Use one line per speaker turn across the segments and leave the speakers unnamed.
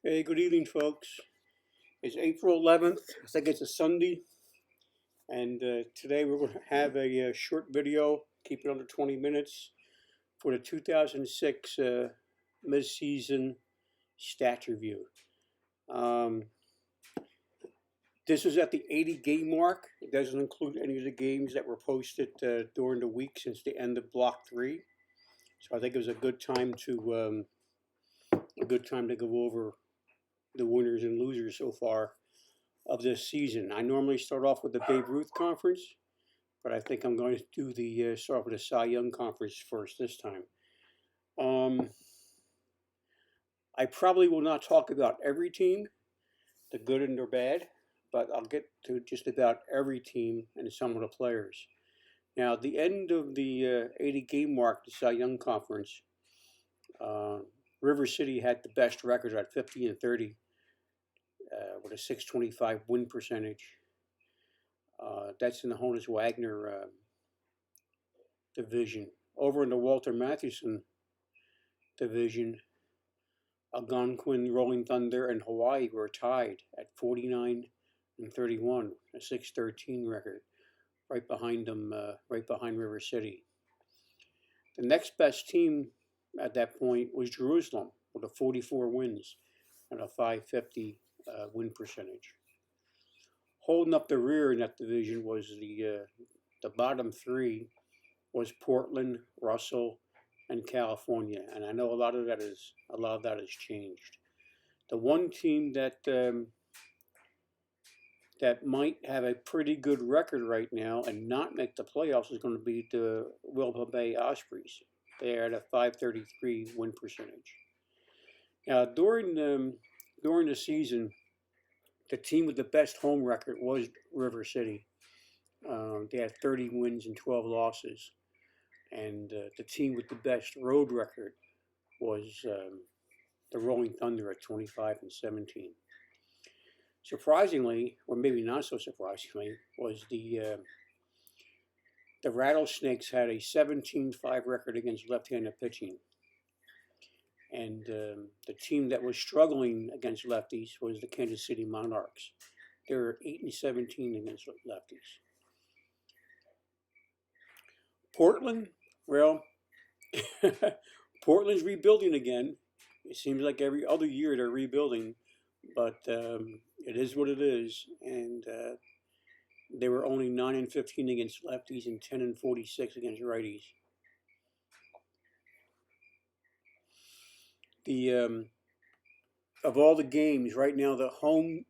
Hey, good evening, folks. It's April 11th. I think it's a Sunday. And today we're going to have a short video, keep it under 20 minutes, for the 2006 mid-season stats review. This is at the 80 game mark. It doesn't include any of the games that were posted during the week since the end of Block 3. So I think it was a good time to go over the winners and losers so far of this season. I normally start off with the Babe Ruth Conference, but I think I'm going to do the start off with the Cy Young Conference first this time. I probably will not talk about every team, the good and the bad, but I'll get to just about every team and some of the players. Now, at the end of the 80 game mark, the Cy Young Conference, River City had the best record at 50-30 with a 625 win percentage. That's in the Honus Wagner division. Over in the Walter Mathewson division, Algonquin, Rolling Thunder, and Hawaii were tied at 49-31, a 613 record, right behind them, right behind River City. The next best team at that point was Jerusalem with a 44 wins and a 550 win percentage. Holding up the rear in that division was the bottom three was Portland, Russell, and California, and I know a lot of that has changed. The one team that that might have a pretty good record right now and not make the playoffs is going to be the Wilba Bay Ospreys. They are at a 533 win percentage. Now during the season, the team with the best home record was River City. They had 30 wins and 12 losses. And the team with the best road record was the Rolling Thunder at 25-17. Surprisingly, or maybe not so surprisingly, was the Rattlesnakes had a 17-5 record against left-handed pitching. And the team that was struggling against lefties was the Kansas City Monarchs. They were 8-17 against lefties. Portland, well, Portland's rebuilding again. It seems like every other year they're rebuilding, but it is what it is. And they were only 9-15 against lefties and 10-46 against righties. The of all the games right now, the home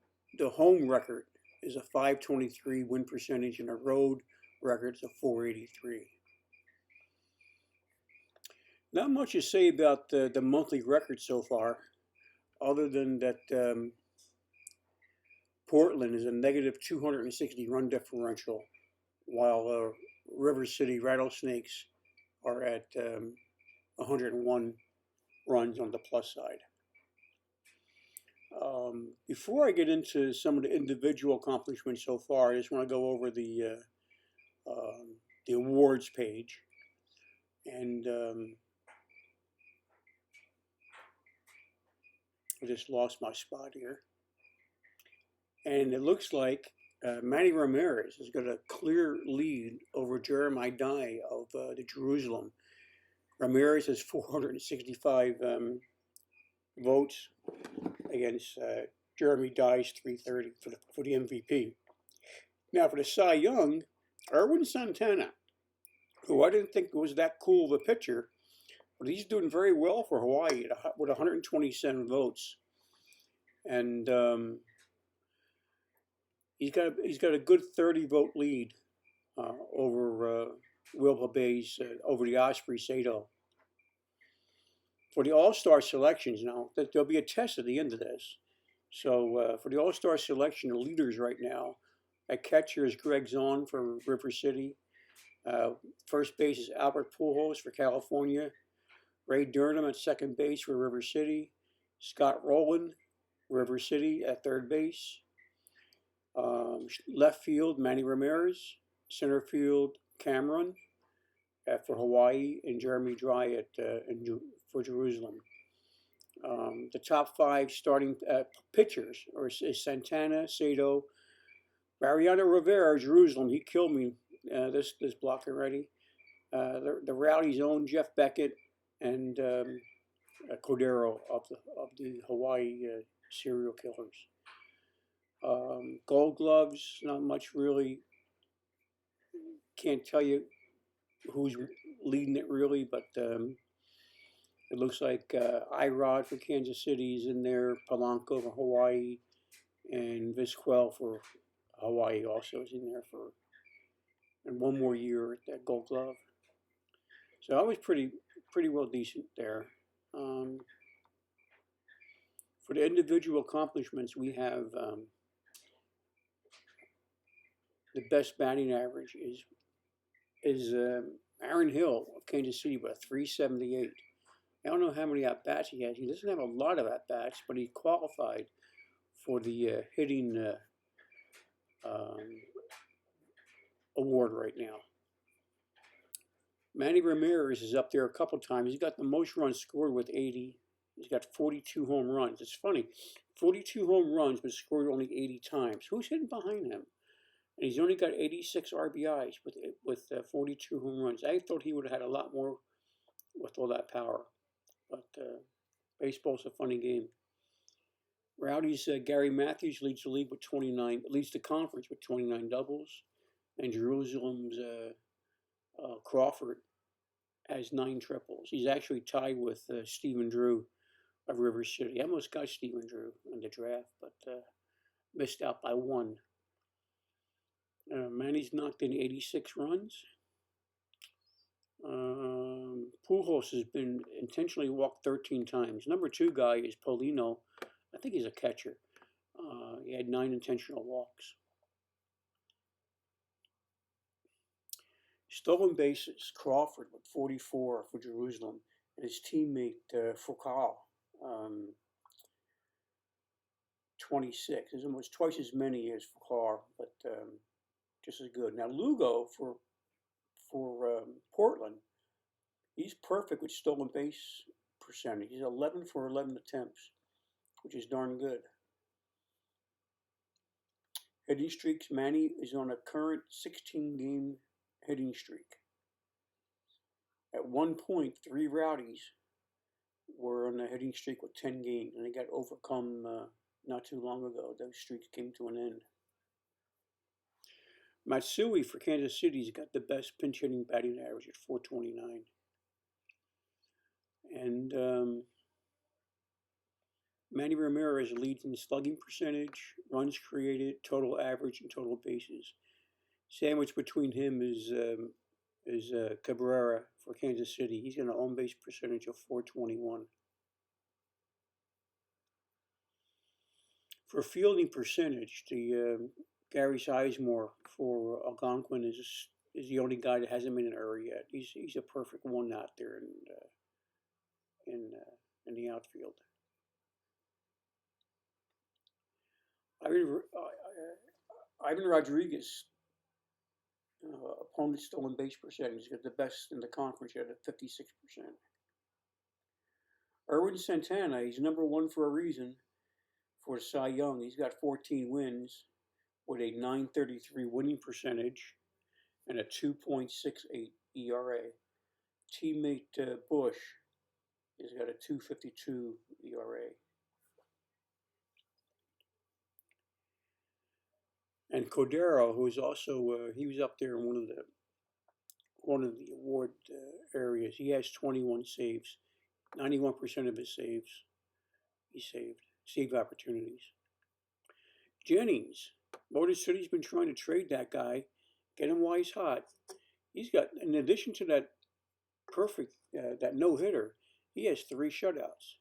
record is a 523 win percentage, and the road record is a 483. Not much to say about the monthly record so far, other than that Portland is a negative 260 run differential, while River City Rattlesnakes are at 101 runs on the plus side. Before I get into some of the individual accomplishments so far, I just want to go over the awards page. And I just lost my spot here. And it looks like Manny Ramirez has got a clear lead over Jeremy Dye of the Jerusalem. Ramirez has 465 votes against Jeremy Dye's 330 for the MVP. Now for the Cy Young, Erwin Santana, who I didn't think was that cool of a pitcher, but he's doing very well for Hawaii with 127 votes. And he's got a good 30 vote lead over Wilba Bay's over the Osprey Sato. For the All-Star selections now, there'll be a test at the end of this. So for the All-Star selection, the leaders right now, at catcher is Greg Zahn for River City. First base is Albert Pujols for California. Ray Durham at second base for River City. Scott Rowland, River City at third base. Left field, Manny Ramirez. Center field, Cameron for Hawaii, and Jeremy Dye for Jerusalem. The top five starting pitchers is Santana, Sato, Mariano Rivera, Jerusalem. He killed me this block already. The Rowdies' own Jeff Beckett and Cordero of the Hawaii serial killers. Gold Gloves, not much really. Can't tell you who's leading it really, but it looks like Irod for Kansas City is in there, Polanco for Hawaii, and Vizquel for Hawaii also is in there for and one more year at that Gold Glove. So I was pretty well decent there. For the individual accomplishments, we have the best batting average is Aaron Hill of Kansas City with a 378. I don't know how many at bats he has. He doesn't have a lot of at bats, but he qualified for the hitting award right now. Manny Ramirez is up there a couple times. He's got the most runs scored with 80. He's got 42 home runs. It's funny, 42 home runs, but scored only 80 times. Who's hitting behind him? And he's only got 86 RBIs with 42 home runs. I thought he would have had a lot more with all that power. But baseball's a funny game. Rowdy's Gary Matthews leads the league with 29, leads the conference with 29 doubles. And Jerusalem's Crawford has 9 triples. He's actually tied with Stephen Drew of River City. I almost got Stephen Drew in the draft, but missed out by 1. Manny's knocked in 86 runs. Pujols has been intentionally walked 13 times. Number 2 guy is Paulino. I think he's a catcher. He had 9 intentional walks. Stolen bases, Crawford with 44 for Jerusalem, and his teammate Foucault, 26. There's almost twice as many as Foucault, but just as good. Now Lugo for Portland, he's perfect with stolen base percentage. He's 11 for 11 attempts, which is darn good. Hitting streaks, Manny is on a current 16-game hitting streak. At one point, 3 Rowdies were on a hitting streak with 10 games, and they got overcome not too long ago. Those streaks came to an end. Matsui for Kansas City's got the best pinch hitting batting average at 429. And Manny Ramirez leads in slugging percentage, runs created, total average, and total bases. Sandwiched between him is Cabrera for Kansas City. He's got an on-base percentage of 421. For fielding percentage, the Gary Sizemore for Algonquin is the only guy that hasn't made an error yet. He's a perfect one out there in the outfield. Ivan Rodriguez, opponent stolen base percentage, he's got the best in the conference at 56%. Erwin Santana, he's number 1 for a reason for Cy Young. He's got 14 wins with a .933 winning percentage and a 2.68 ERA. Teammate Bush has got a 2.52 ERA. And Cordero, who is also he was up there in one of the award areas. He has 21 saves, 91% of his saves he saved opportunities. Jennings, Motor City's been trying to trade that guy, get him while he's hot. He's got, in addition to that perfect that no hitter, he has 3 shutouts,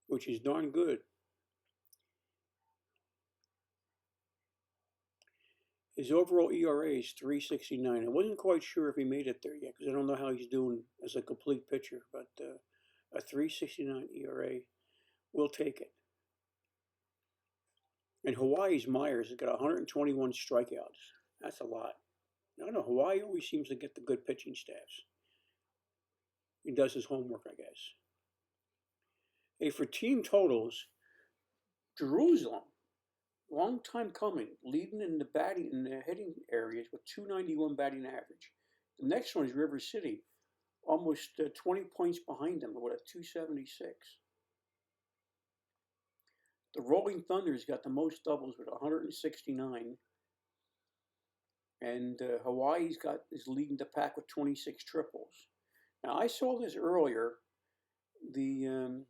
which is darn good. His overall ERA is 3.69. I wasn't quite sure if he made it there yet because I don't know how he's doing as a complete pitcher, but a 3.69 ERA, we'll take it. And Hawaii's Myers has got 121 strikeouts. That's a lot. I don't know, Hawaii always seems to get the good pitching staffs. He does his homework, I guess. Hey, for team totals, Jerusalem, long time coming, leading in the batting in the hitting areas with 291 batting average. The next one is River City, almost 20 points behind them with a 276. The Rolling Thunder's got the most doubles with 169, and Hawaii's is leading the pack with 26 triples. Now I saw this earlier. The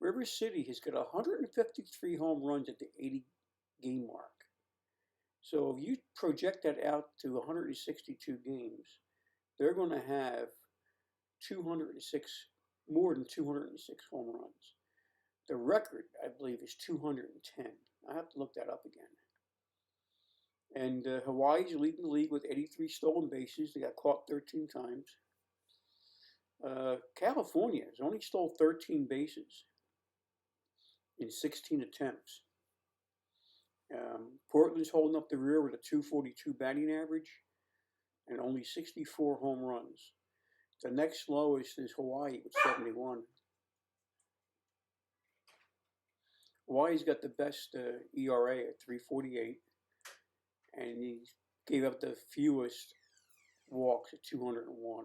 River City has got 153 home runs at the 80 game mark. So if you project that out to 162 games, they're going to have 206, more than 206 home runs. The record, I believe, is 210. I have to look that up again. And Hawaii's leading the league with 83 stolen bases. They got caught 13 times. California has only stole 13 bases in 16 attempts. Portland's holding up the rear with a 242 batting average and only 64 home runs. The next lowest is Hawaii with 71. Hawaii's got the best ERA at 3.48, and he gave up the fewest walks at 201.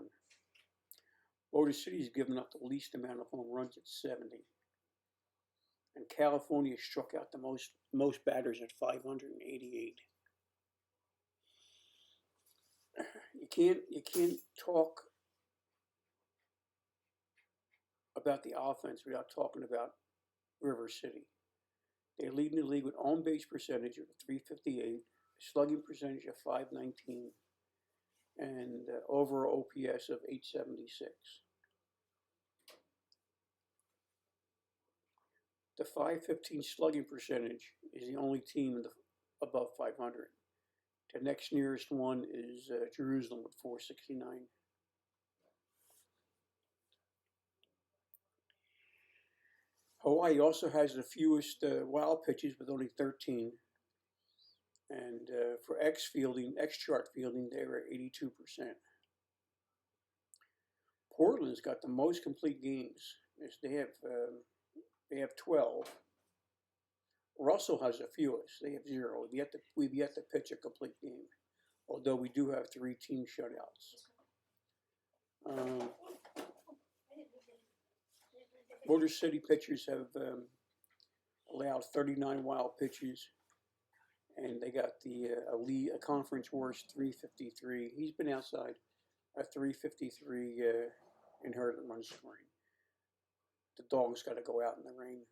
Motor City's given up the least amount of home runs at 70. And California struck out the most batters at 588. You can't talk about the offense without talking about River City. They lead in the league with on base percentage of 358, slugging percentage of 519, and overall OPS of 876. The 515 slugging percentage is the only team above 500. The next nearest one is Jerusalem with 469. Hawaii also has the fewest wild pitches with only 13. And for X-chart fielding, they were at 82%. Portland's got the most complete games. They have 12. Russell has the fewest. They have 0. We've yet to pitch a complete game, although we do have 3 team shutouts. Motor City pitchers have allowed 39 wild pitches, and they got a conference worst 353. He's been outside a 353 inherited run scoring. The dog's got to go out in the rain.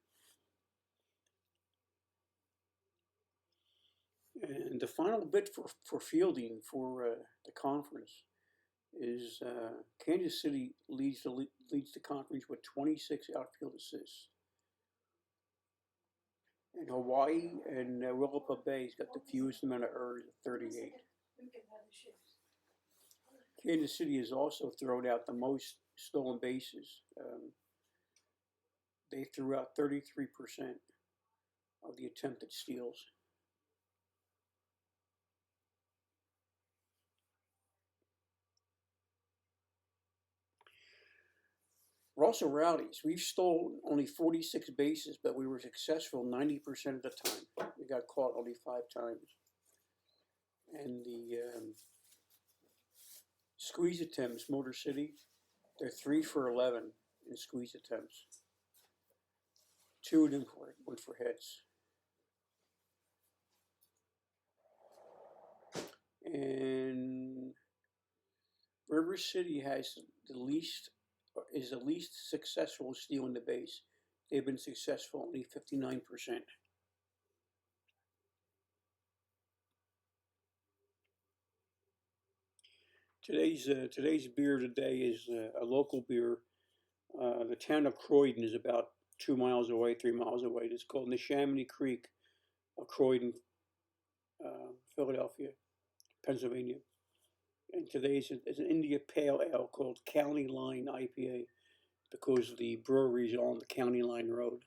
And the final bit for fielding for the conference is Kansas City leads the conference with 26 outfield assists. And Hawaii and Willapa Bay's got the fewest amount of errors at 38. Kansas City has also thrown out the most stolen bases. They threw out 33% of the attempted steals. Russell Rowdies, we've stolen only 46 bases, but we were successful 90% of the time. We got caught only 5 times. And the squeeze attempts, Motor City, they're 3 for 11 in squeeze attempts. 2 of them went for hits. And River City is the least successful stealing the base. They've been successful only 59%. Today's beer today is a local beer. The town of Croydon is about 2 miles away, 3 miles away. It's called Neshaminy Creek of Croydon, Philadelphia, Pennsylvania. And today's is an India Pale Ale called County Line IPA because the brewery is on the County Line Road.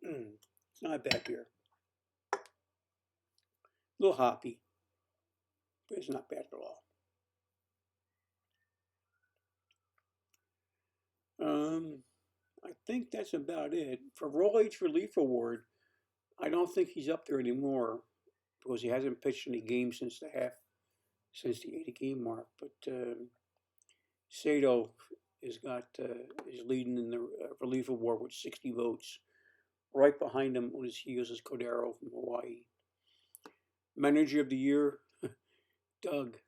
It's not a bad beer. A little hoppy, but it's not bad at all. Um, I think that's about it. For Roll H Relief Award, I don't think he's up there anymore because he hasn't pitched any games since the 80 game mark. But Sato is leading in the relief award with 60 votes. Right behind him on his heels is Cordero from Hawaii. Manager of the year, Doug.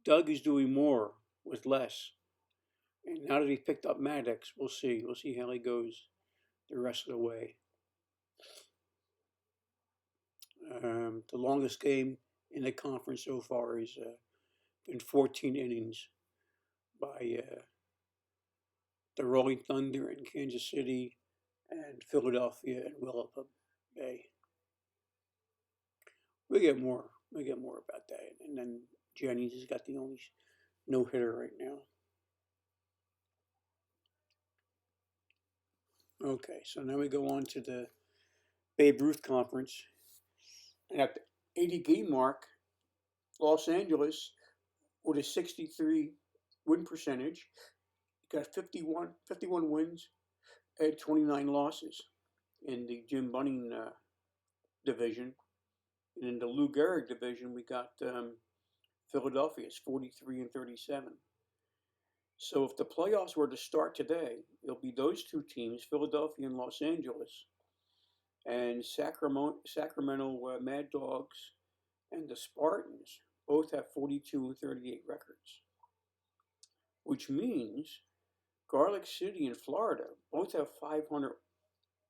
Doug is doing more with less. And now that he picked up Maddox, we'll see. We'll see how he goes the rest of the way. The longest game in the conference so far has been 14 innings by the Rolling Thunder in Kansas City and Philadelphia and Willapa Bay. We get more about that. And then Jennings has got the only no hitter right now. Okay, so now we go on to the Babe Ruth Conference. And at the 80 game mark, Los Angeles, with a 63 win percentage, got 51 wins and 29 losses in the Jim Bunning division. And in the Lou Gehrig division, we got Philadelphia's 43 and 37. So if the playoffs were to start today, it'll be those two teams, Philadelphia and Los Angeles, and Sacramento Mad Dogs and the Spartans both have 42 and 38 records, which means Garlic City and Florida both have 500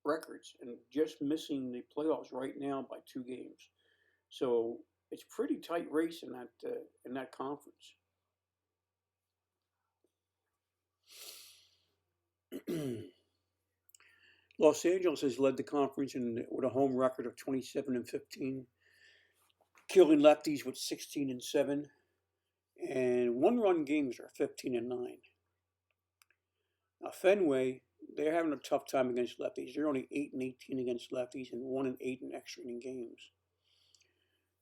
records and just missing the playoffs right now by 2 games. So it's pretty tight race in that conference. Los Angeles has led the conference with a home record of 27 and 15, killing lefties with 16 and 7, and one-run games are 15 and 9. Now Fenway, they're having a tough time against lefties. They're only 8 and 18 against lefties and 1 and 8 in extra inning games.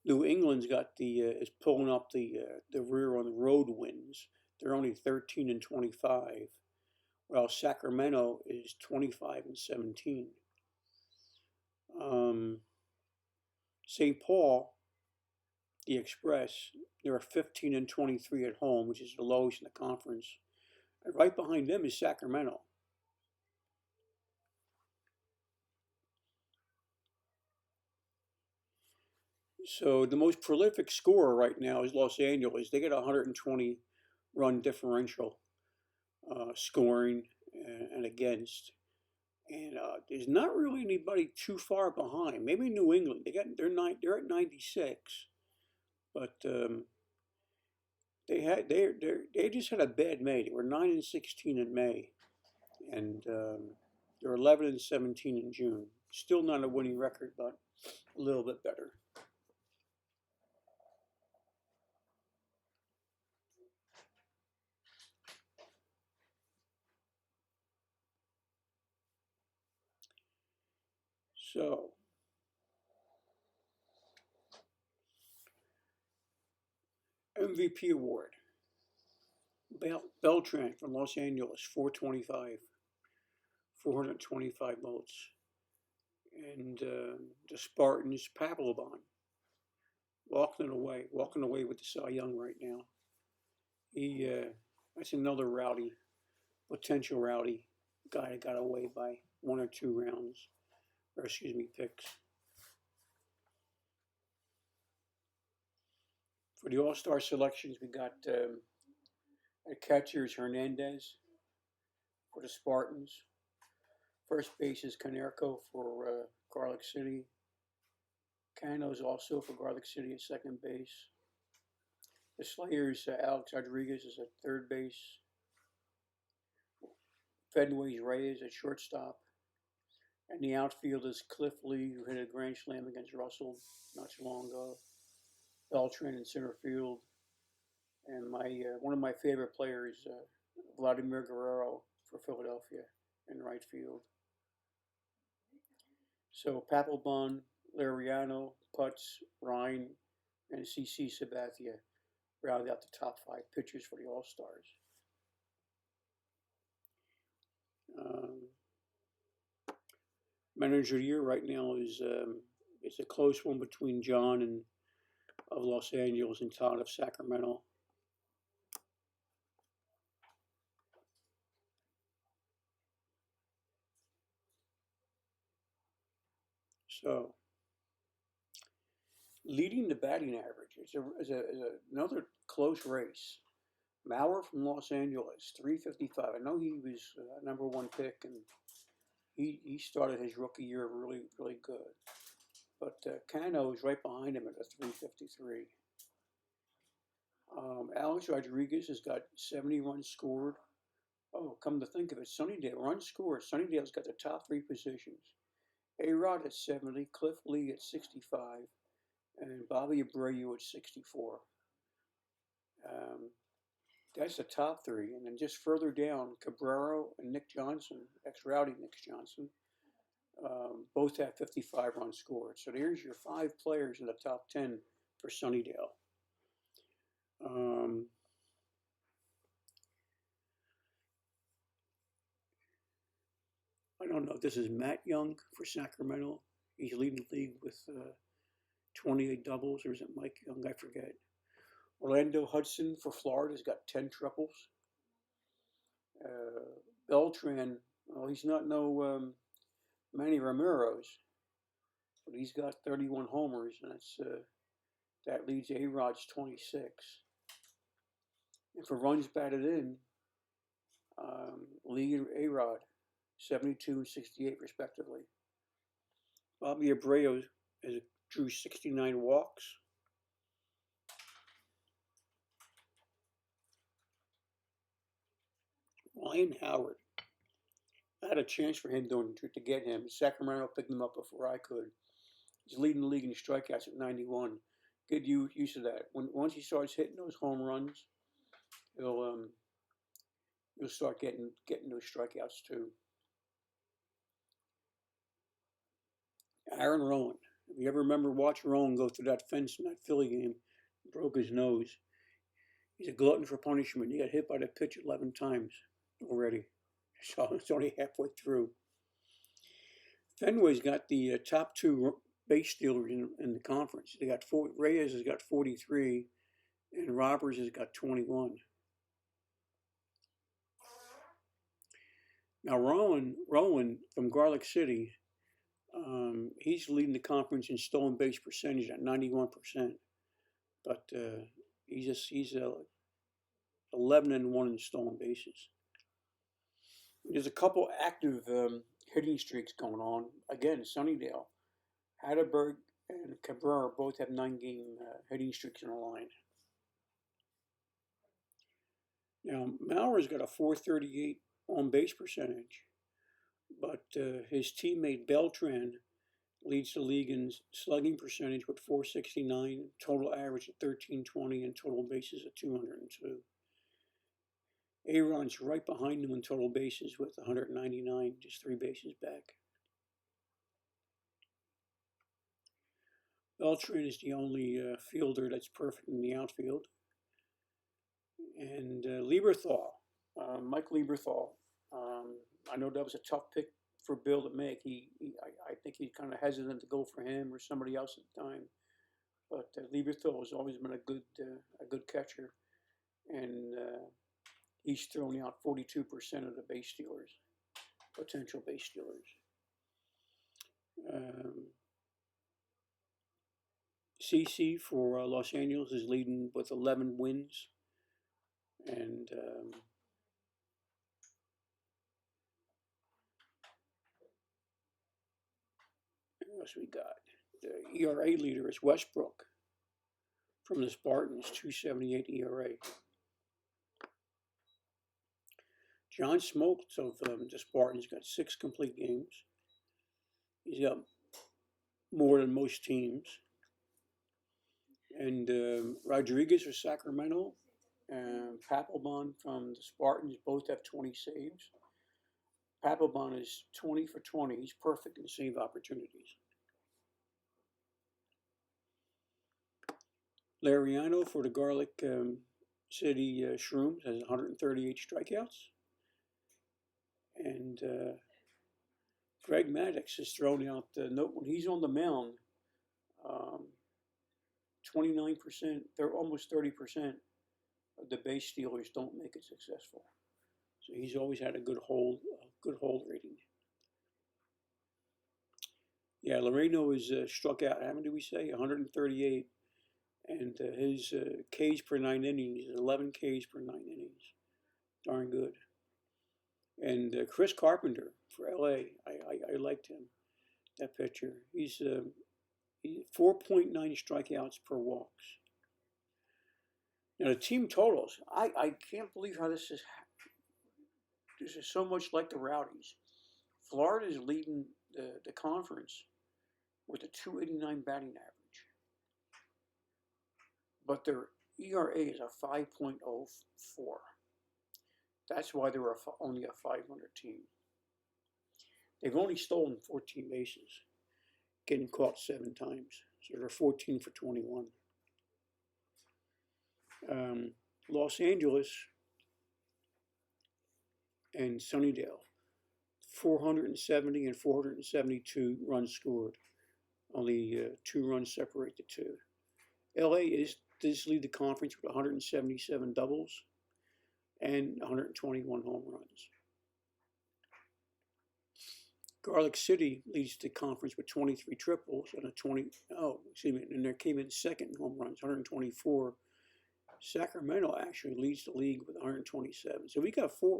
New England's is pulling up the rear on the road wins. They're only 13 and 25, while Sacramento is 25 and 17. St. Paul, the Express, they're 15 and 23 at home, which is the lowest in the conference. And right behind them is Sacramento. So the most prolific scorer right now is Los Angeles. They get a 120 run differential scoring and against. And there's not really anybody too far behind. Maybe New England. They're at 96, but they just had a bad May. They were 9 and 16 in May, and they're 11 and 17 in June. Still not a winning record, but a little bit better. So, MVP award. Beltran from Los Angeles, 425 votes. And the Spartans, Papelbon, walking away with the Cy Young right now. That's another potential rowdy guy that got away by 1 or 2 picks. For the All-Star selections, we got at catcher is Hernandez for the Spartans. First base is Canerco for Garlic City. Cano's also for Garlic City at second base. The Slayers, Alex Rodriguez is at third base. Fenway's Reyes at shortstop. And the outfield is Cliff Lee, who hit a grand slam against Russell not too long ago. Beltran in center field. And one of my favorite players, Vladimir Guerrero for Philadelphia in right field. So Papelbon, Lariano, Putz, Ryan, and CC Sabathia rounded out the top 5 pitchers for the All-Stars. Manager of the year right now is it's a close one between John and of Los Angeles and Todd of Sacramento. So leading the batting average is another close race. Mauer from Los Angeles, 355. I know he was number one pick, and he started his rookie year really, really good. But Cano is right behind him at a 353. Alex Rodriguez has got 70 runs scored. Oh, come to think of it, Sunnydale, runs scored. Sunnydale's got the top three positions. A-Rod at 70, Cliff Lee at 65, and Bobby Abreu at 64. That's the top three. And then just further down, Cabrera and Nick Johnson, ex-Rowdy Nick Johnson, both have 55 runs scored. So there's your 5 players in the top 10 for Sunnydale. I don't know if this is Matt Young for Sacramento. He's leading the league with 28 doubles, or is it Mike Young? I forget. Orlando Hudson for Florida's got 10 triples. Beltran, well, he's not no Manny Ramirez, but he's got 31 homers, and that leads A-Rod's 26. And for runs batted in, Lee and A-Rod, 72 and 68 respectively. Bobby Abreu drew 69 walks. Ryan Howard, I had a chance for him to get him. Sacramento picked him up before I could. He's leading the league in strikeouts at 91. Good use of that. Once he starts hitting those home runs, he'll start getting those strikeouts too. Aaron Rowan. If you ever remember watching Rowan go through that fence in that Philly game, broke his nose. He's a glutton for punishment. He got hit by the pitch 11 times already. So it's only halfway through. Fenway's got the top 2 base stealers in the conference. They got Reyes has got 43, and Roberts has got 21. Now Rowan from Garlic City, he's leading the conference in stolen base percentage at 91%, but he's 11-1 in stolen bases. There's a couple active hitting streaks going on. Again, Sunnydale, Hatterberg and Cabrera both have 9-game hitting streaks in a line. Now, Mauer's got a 438 on base percentage, but his teammate Beltran leads the league in slugging percentage with 469, total average at 1320, and total bases at 202. A-Rod's right behind him in total bases with 199, just 3 bases back. Beltran is the only fielder that's perfect in the outfield. And Lieberthal, Mike Lieberthal, I know that was a tough pick for Bill to make. I think he's kind of hesitant to go for him or somebody else at the time. But Lieberthal has always been a good catcher, and he's thrown out 42% of the base stealers, potential base stealers. CC for Los Angeles is leading with 11 wins, and what else we got? The ERA leader is Westbrook from the Spartans, 2.78 ERA. John Smoltz of the Spartans got 6 complete games. He's got more than most teams. And Rodriguez for Sacramento and Papelbon from the Spartans both have 20 saves. Papelbon is 20 for 20. He's perfect in save opportunities. Lariano for the Garlic City Shrooms has 138 strikeouts. And Greg Maddux is thrown out the note when he's on the mound. 29%, they're almost 30% of the base stealers don't make it successful. So he's always had a good hold rating. Yeah, Loreno is struck out. How many did we say? 138, and his Ks per 9 innings is 11 Ks per 9 innings. Darn good. And Chris Carpenter for LA, I liked him, that pitcher. He's 4.9 strikeouts per walks. Now the team totals, I can't believe how this is so much like the Rowdies. Florida is leading the conference with a 289 batting average. But their ERA is a 5.04. That's why they're only a 500 team. They've only stolen 14 bases, getting caught 7 times. So they're 14 for 21. Los Angeles and Sunnydale, 470 and 472 runs scored. Only 2 runs separate the two. LA does lead the conference with 177 doubles and 121 home runs. Garlic City leads the conference with 23 triples and and they came in second in home runs, 124. Sacramento actually leads the league with 127. So we got 4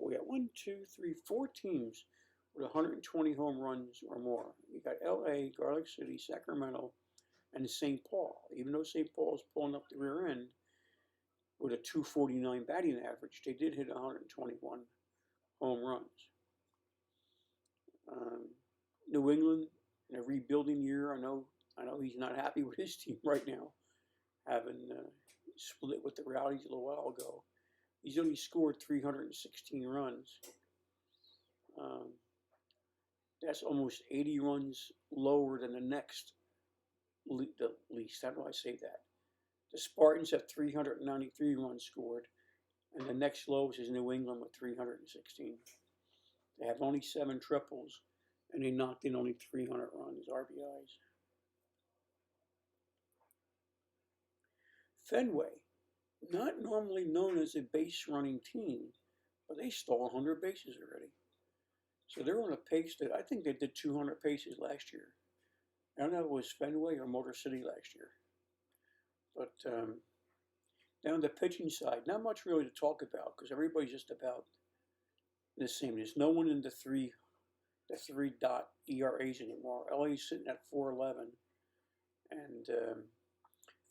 teams with 120 home runs or more. We got LA, Garlic City, Sacramento, and St. Paul. Even though St. Paul is pulling up the rear end with a 249 batting average, they did hit 121 home runs. New England in a rebuilding year. I know he's not happy with his team right now, having split with the Rowdies a little while ago. He's only scored 316 runs. That's almost 80 runs lower than the next least. How do I say that? The Spartans have 393 runs scored, and the next lowest is New England with 316. They have only 7 triples, and they knocked in only 300 runs, RBIs. Fenway, not normally known as a base-running team, but they stole 100 bases already. So they're on a pace that I think they did 200 paces last year. I don't know if it was Fenway or Motor City last year. But down the pitching side, not much really to talk about because everybody's just about the same. There's no one in the three dot ERAs anymore. LA's sitting at 411, and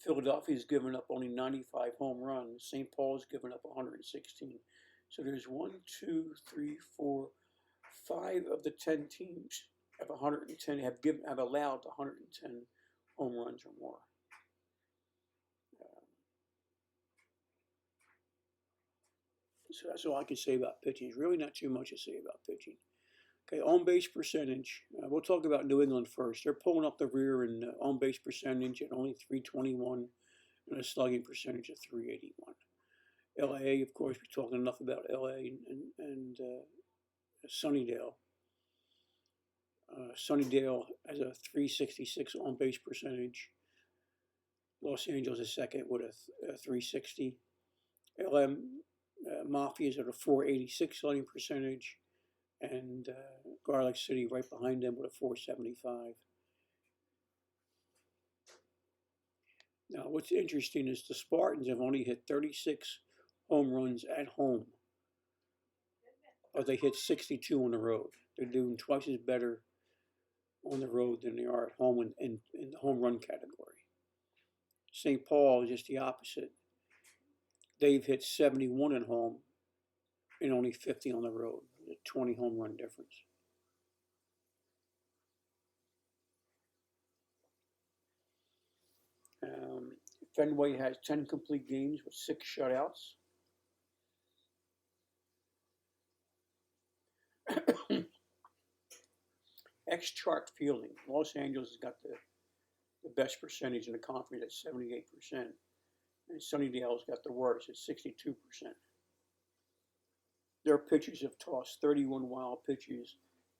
Philadelphia's given up only 95 home runs. St. Paul's given up 116. So there's 5 of the 10 teams have 110 have allowed 110 home runs or more. So that's all I can say about pitching. There's really not too much to say about pitching. Okay, on base percentage. We'll talk about New England first. They're pulling up the rear in on base percentage at only 321 and a slugging percentage of 381. LA, of course, we're talking enough about LA and Sunnydale. Sunnydale has a 366 on base percentage. Los Angeles is second with a 360. LM Mafia is at a 486 slugging percentage, and Garlic City right behind them with a 475. Now, what's interesting is the Spartans have only hit 36 home runs at home, but they hit 62 on the road. They're doing twice as better on the road than they are at home in the home run category. St. Paul is just the opposite. They've hit 71 at home and only 50 on the road. A 20 home run difference. Fenway has 10 complete games with 6 shutouts. X-chart fielding. Los Angeles has got the best percentage in the conference at 78%. And Sunnydale's got the worst at 62%. Their pitchers have tossed 31 wild pitches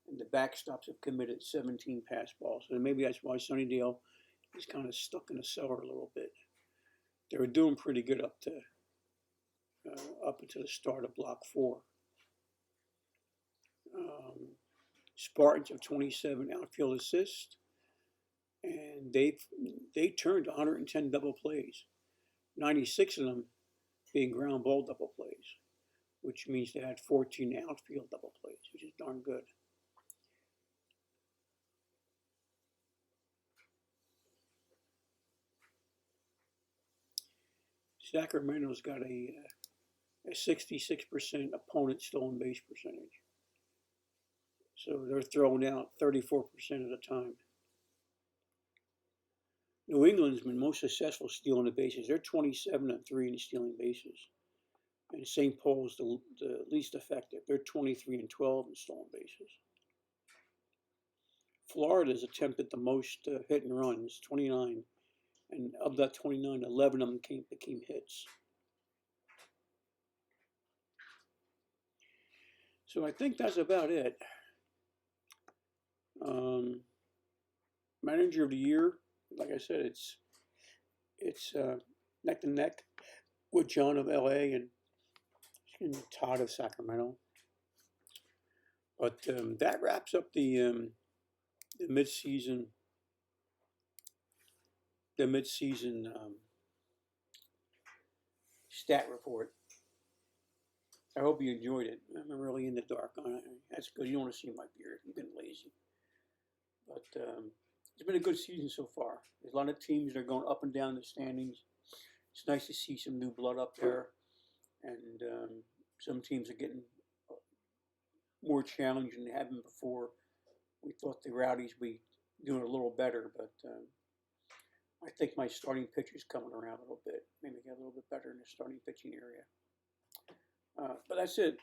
and the backstops have committed 17 pass balls. So maybe that's why Sunnydale is kind of stuck in the cellar a little bit. They were doing pretty good up until the start of Block 4. Spartans have 27 outfield assists, and they turned 110 double plays, 96 of them being ground ball double plays, which means they had 14 outfield double plays, which is darn good. Sacramento's got a 66% opponent stolen base percentage. So they're throwing out 34% of the time. New England's been most successful stealing the bases. They're 27-3 in stealing bases. And St. Paul's the least effective. They're 23-12 in stolen bases. Florida's attempted the most hit and runs, 29. And of that 29, 11 of them became hits. So I think that's about it. Manager of the year, like I said, it's neck to neck with John of LA and Todd of Sacramento. But that wraps up the mid-season stat report. I hope you enjoyed it. I'm really in the dark on it. That's good. You don't want to see my beard. I'm getting lazy. But it's been a good season so far. There's a lot of teams that are going up and down the standings. It's nice to see some new blood up there. And some teams are getting more challenging than they have been before. We thought the Rowdies would be doing a little better, but I think my starting pitcher's coming around a little bit. Maybe get a little bit better in the starting pitching area. But that's it.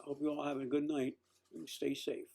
I hope you all have a good night and stay safe.